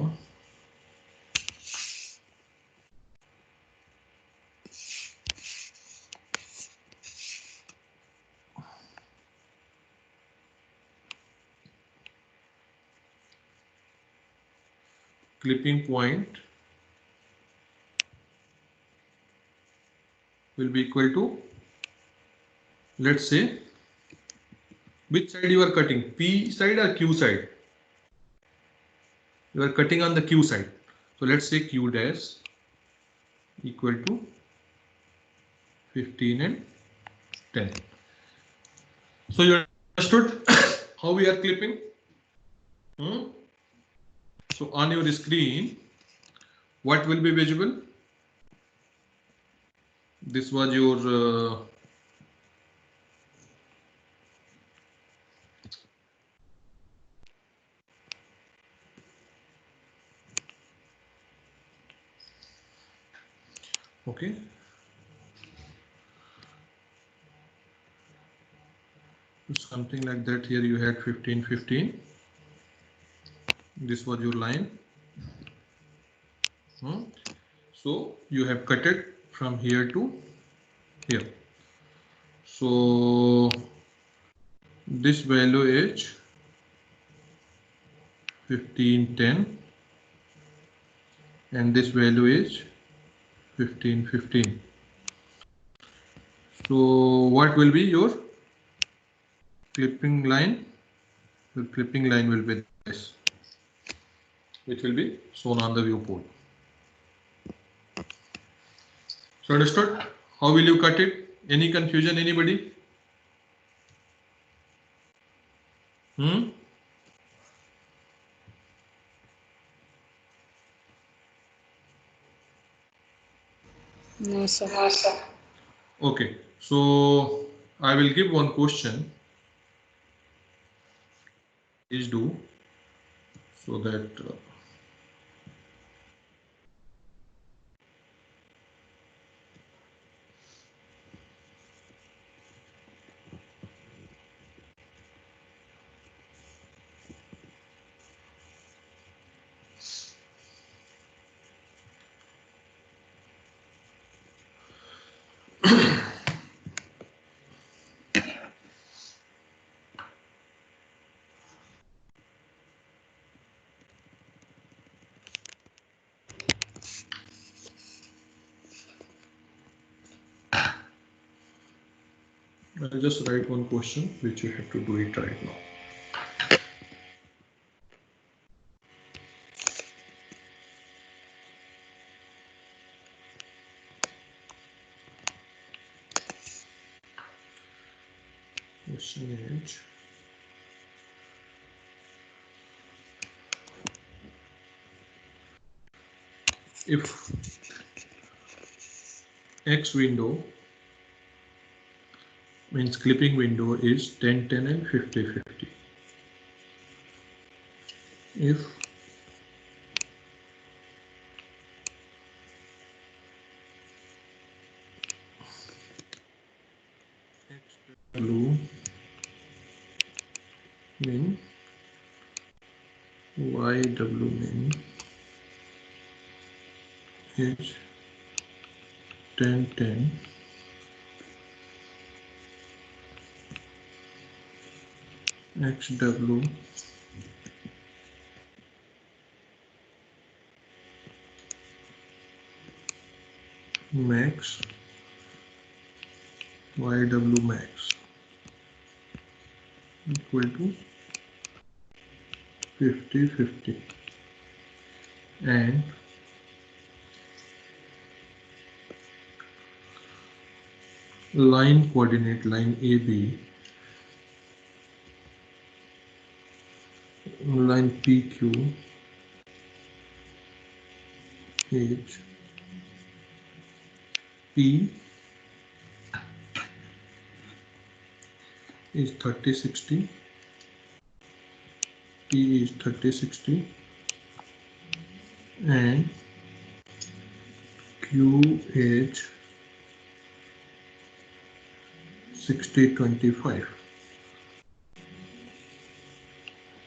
clipping point will be equal to, let's say, which side you are cutting, P side or Q side? You are cutting on the Q side. So let's say Q dash equal to 15 and 10. So you understood how we are clipping? So on your screen, what will be visible? This was your okay. Something like that. Here you had 15, 15. This was your line. So you have cut it from here to here. So this value is 15, 10 and this value is 15, 15. So what will be your clipping line? The clipping line will be this, which will be shown on the viewport. So understood? How will you cut it? Any confusion, anybody? No, sir. No, sir. Okay, so I will give one question. Please do, so that I'll just write one question which you have to do it right now. Question is, if X window means clipping window is 10, 10 and 50, 50. If XW mean YW mean is 10, 10 XW max YW max equal to 50, 50 and line coordinate, line AB, line PQ is P is 3060, P is 3060, and QH 6025.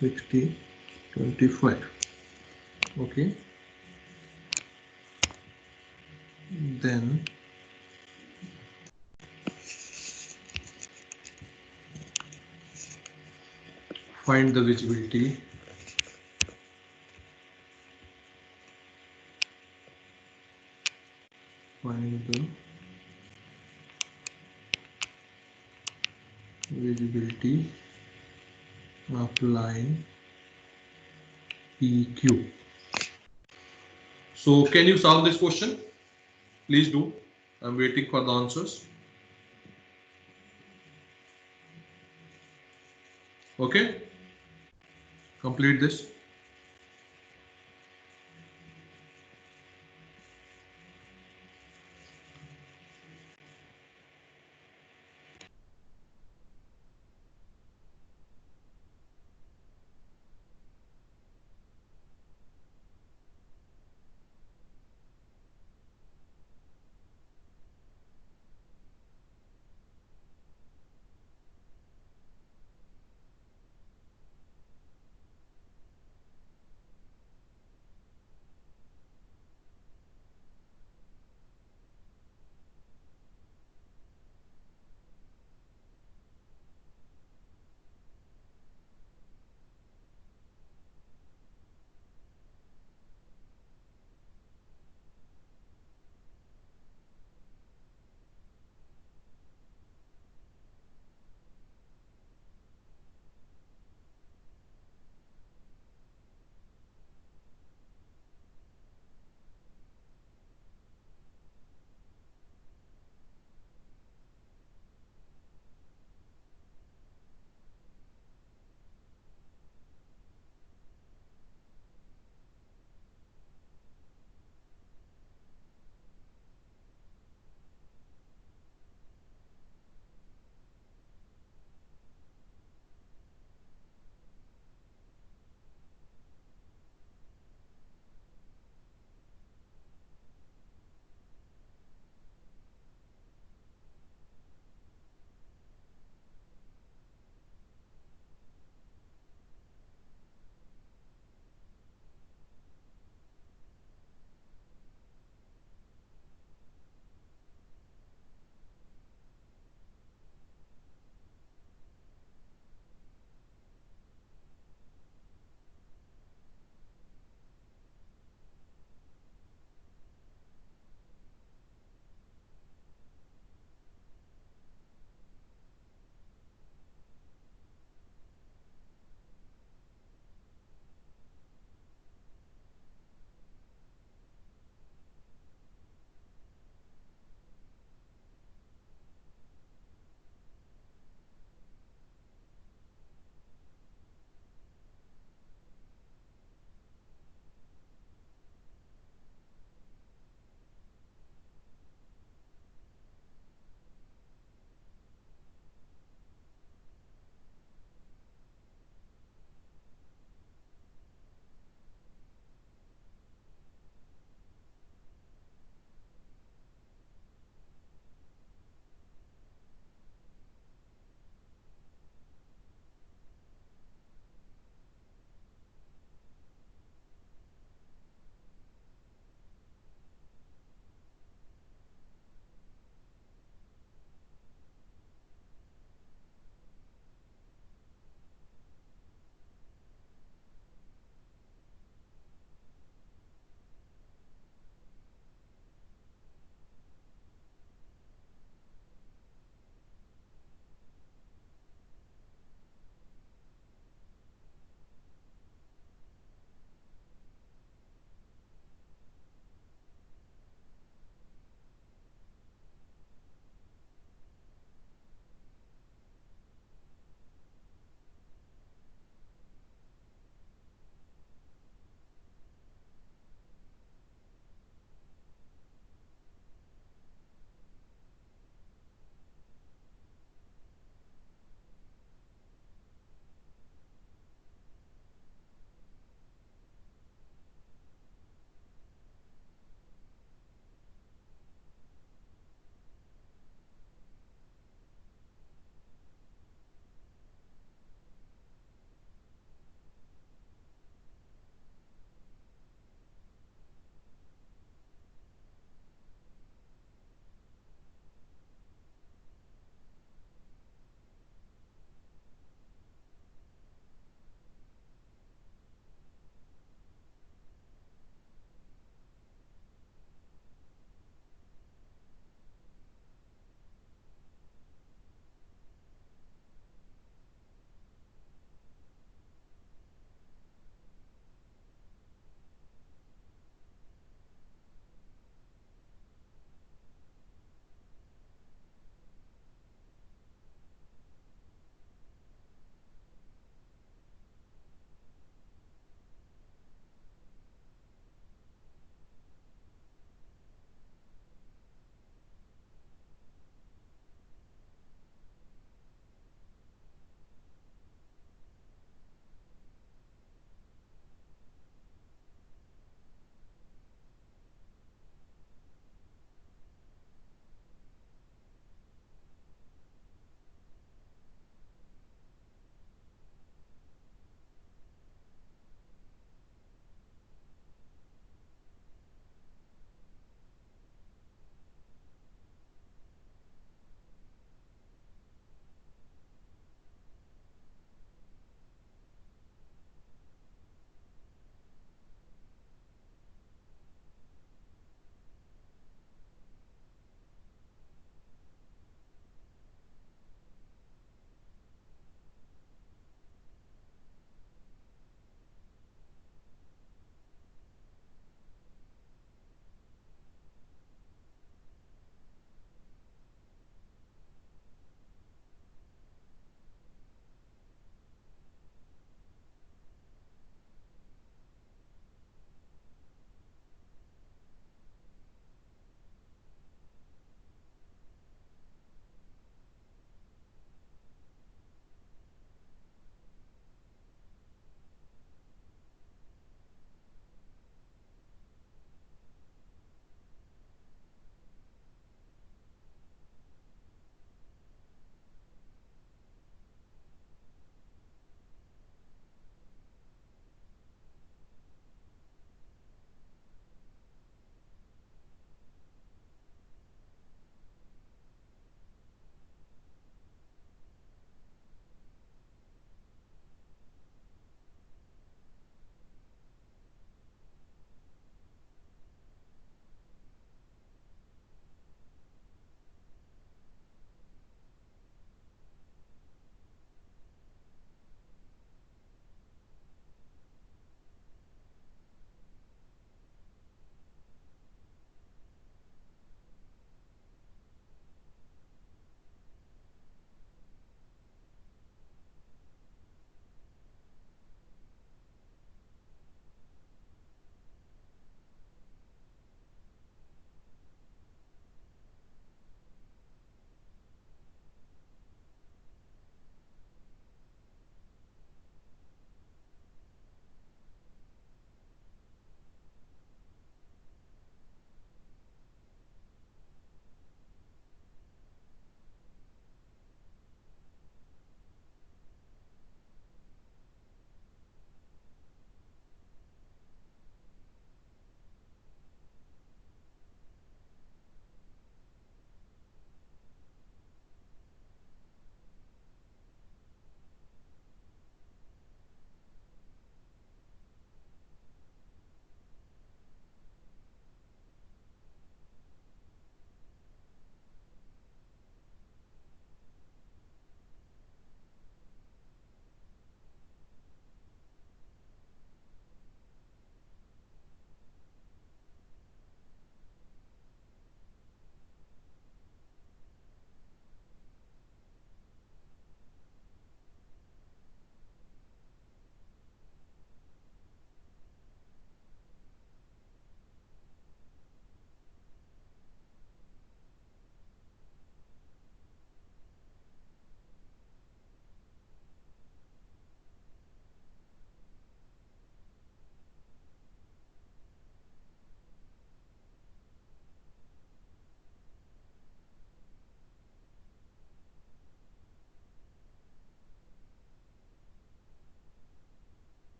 6025. Okay. Then find the visibility. Find the visibility of line PQ. So can you solve this question? Please do. I'm waiting for the answers. Okay. Complete this.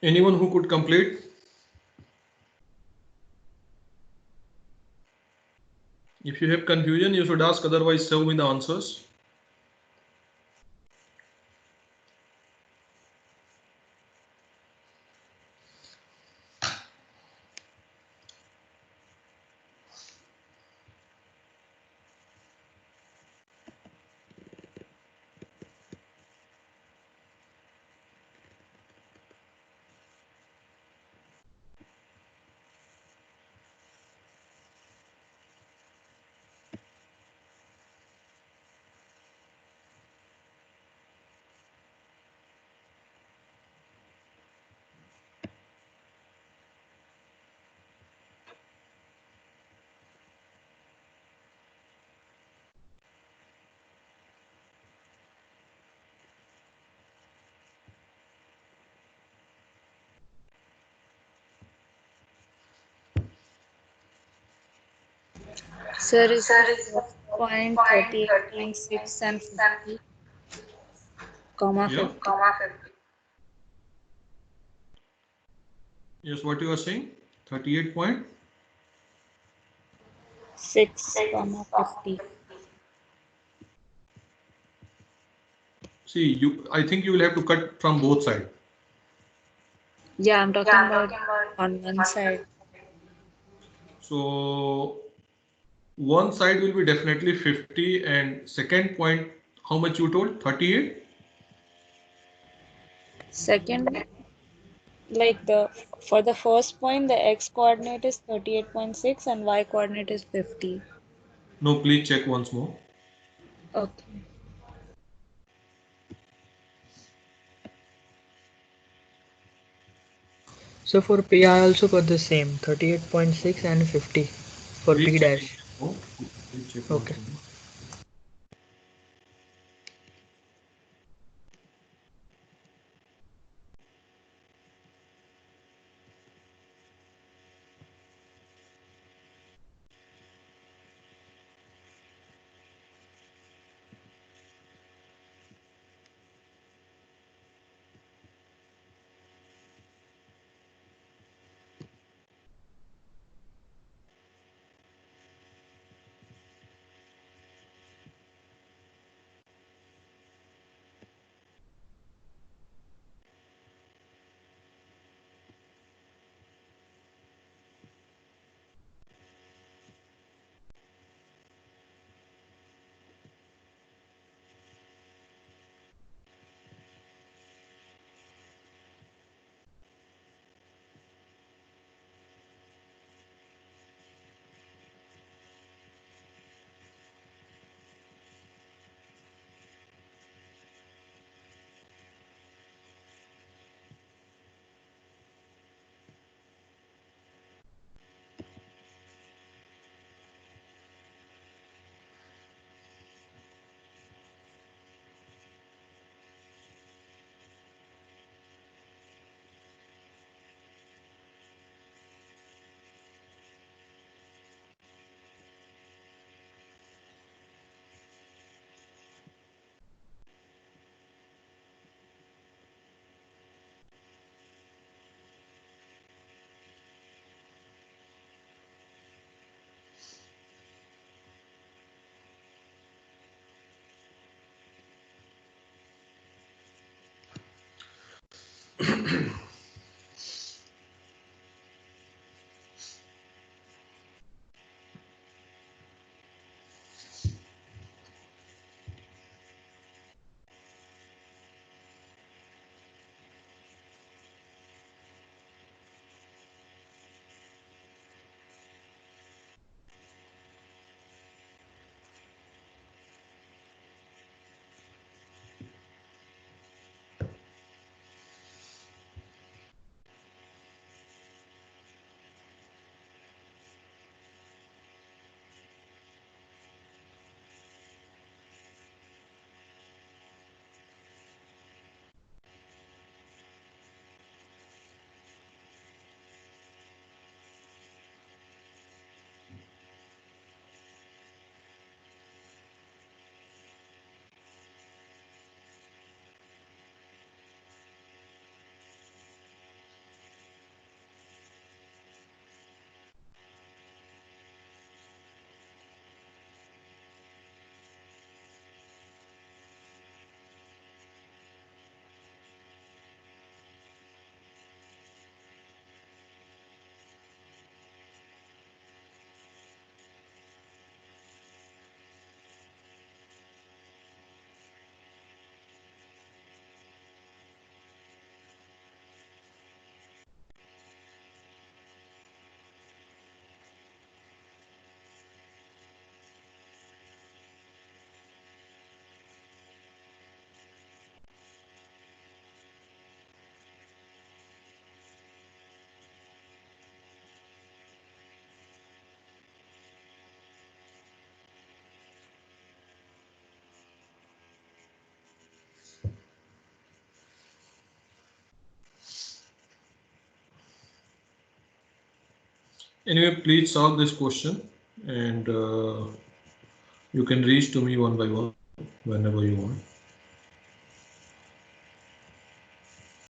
Anyone who could complete? If you have confusion, you should ask, otherwise show me the answers. Sir, is it point 38.6 and 50, comma Yeah. 50? Yes, what you are saying? 38 point. 6, comma 50. See, I think you will have to cut from both sides. Yeah, I'm talking about on one side. So one side will be definitely 50, and second point, how much you told? 38? Second, like for the first point, the x coordinate is 38.6 and y coordinate is 50. No, please check once more. Okay. So for P, I also got the same 38.6 and 50 for Please P check dash. once more. Please check once Okay. more. Anyway, please solve this question and you can reach to me one by one whenever you want.